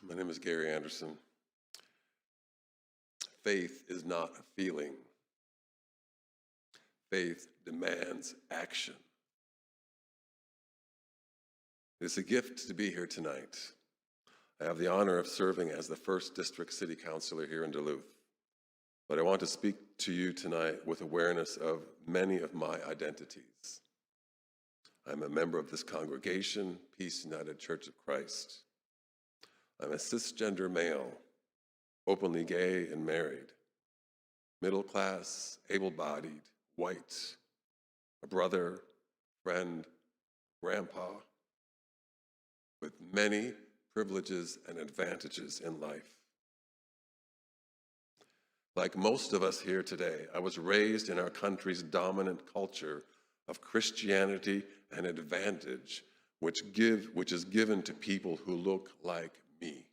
My name is Gary Anderson. Faith is not a feeling. Faith demands action. It's a gift to be here tonight. I have the honor of serving as the first district city councilor here in Duluth. But I want to speak to you tonight with awareness of many of my identities. I'm a member of this congregation, Peace United Church of Christ. I'm a cisgender male, openly gay and married, middle class, able-bodied, white, a brother, friend, grandpa, with many privileges and advantages in life. Like most of us here today, I was raised in our country's dominant culture of Christianity and advantage, which is given to people who look like me.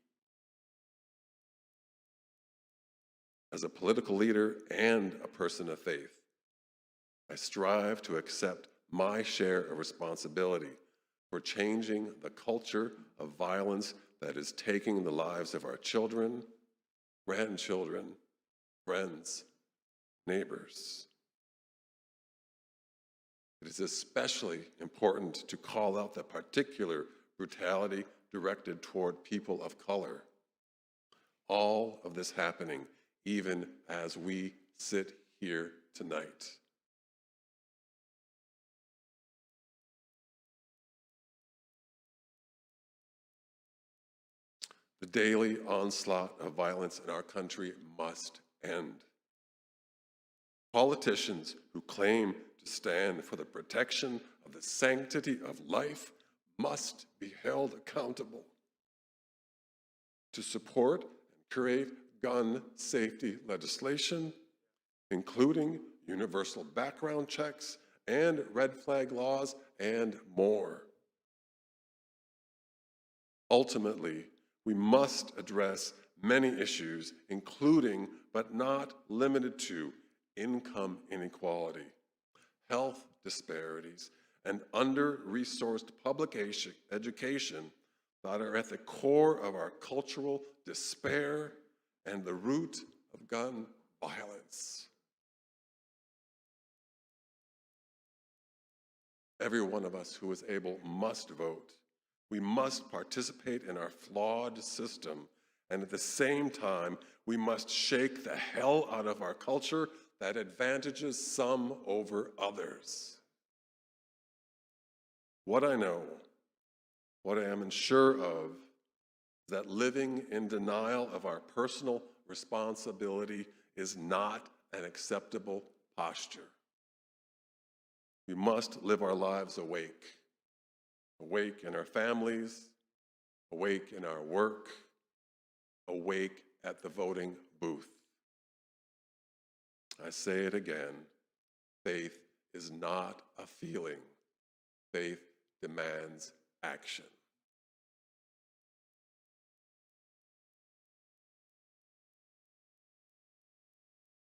As a political leader and a person of faith, I strive to accept my share of responsibility for changing the culture of violence that is taking the lives of our children, grandchildren, friends, neighbors. It is especially important to call out the particular brutality directed toward people of color. All of this happening even as we sit here tonight. The daily onslaught of violence in our country must end. Politicians who claim to stand for the protection of the sanctity of life must be held accountable. To support and create gun safety legislation, including universal background checks and red flag laws and more. Ultimately, we must address many issues, including but not limited to income inequality, health disparities, and under-resourced public education that are at the core of our cultural despair and the root of gun violence. Every one of us who is able must vote. We must participate in our flawed system, and at the same time, we must shake the hell out of our culture that advantages some over others. What I know, what I am sure of, is that living in denial of our personal responsibility is not an acceptable posture. We must live our lives awake. Awake in our families, awake in our work, awake at the voting booth. I say it again, faith is not a feeling. Faith demands action.